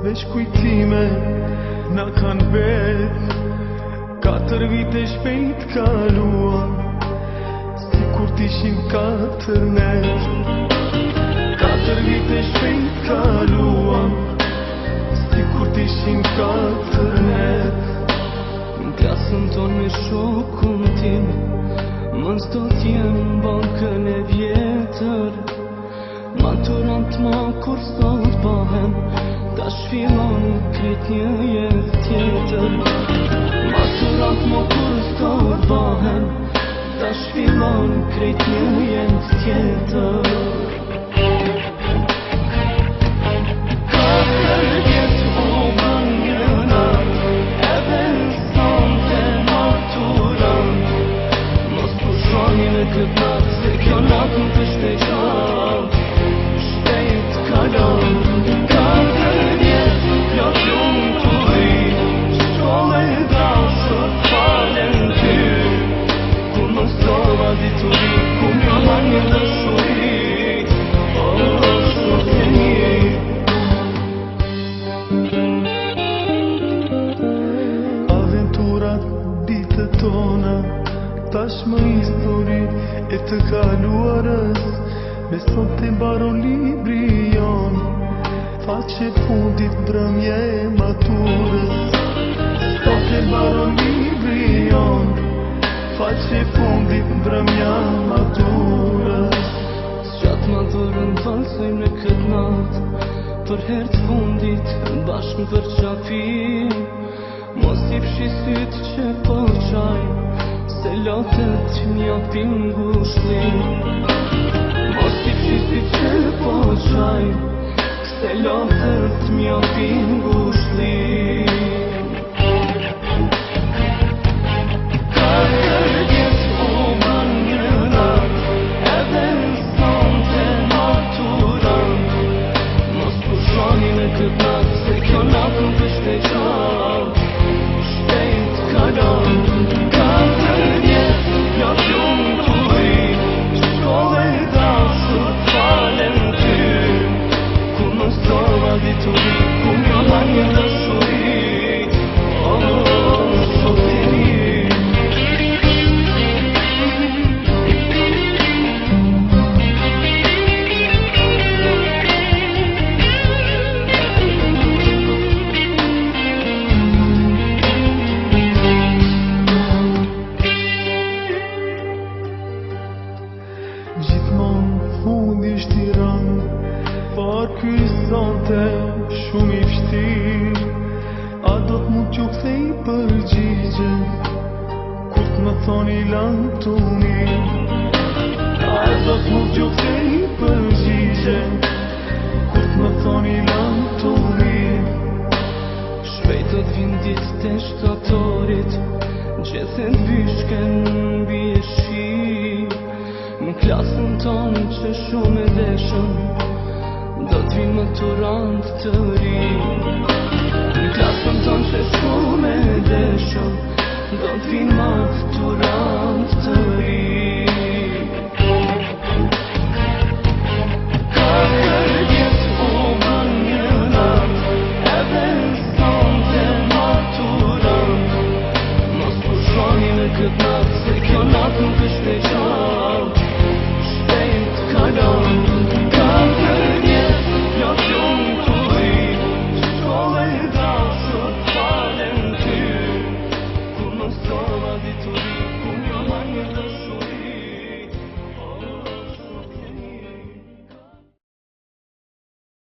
veç kujtime na kanë vet. 4 vite shpejt kalua, si kur t'ishin 4 net. 4 vite shpejt kalua, si kur t'ishin 4 net. Në klasën tonë me shokun tim, mos do t'jem bankën e vjetër. Maturant ma kur sot bahem, tash fillon krejt një jetë tjetër. Maturant ma kur sot bahem, tash fillon krejt një jetë tjetër. Këtë natë se kjo natë më të shpejt shpejt kalon. 4 vjet plot lumë të ri, shkollë e dashur falen ty. Ku më sova dituri, ku më marrë një dashuri, shumë të mirë. Aventurat ditët tona, tash më histori e të kaluarës. Me sot e mbaron libri jon, faqe fundit mbrëmje e maturës. Sot e mbaron libri jon, faqe fundit mbrëmja maturës. S'gjatë maturën valsojmë në këtë natë, për herë të fundit bashkë për qafi. Mos i fshi sytë që po qaj, se lotët m'japin ngushëllim. Mos i fshi sytë që po qaj, se lotët m'japin ngushëllim. 4 vjet u ban një natë, edhe sonte maturant. Mos pushoni në këtë natë, se kjo natë më të shpejt shpejt kalon. 4 vjet plot lumë të ri, shkollë e dashur falen ty. Ku më sova dituri, ku më marrë një dashuri, shumë të mirë. Gjithmon fundi shtiran, par ky sonte shumë i vështirë. A do t'mu quk se i përgjigje, kur t'më thoni lanë të mirë. A do t'mu quk se i përgjigje, kur t'më thoni lanë të mirë. Shpejt do t'vin ditë të shtatorit, gjethen byshken mbi e shi. Në klasën tonë që shumë e deshëm, do t'vin maturant të ri. Në klasën tonë që shumë e deshëm, do t'vin maturant të ri. 4 vjet u ban një natë, edhe sonte maturant. Mos pushoni në këtë natë, se kjo natë më të shpejt kalon. 4 vjet plot lumë të ri, shkollë e dashur falen ty. Ku më sova dituri,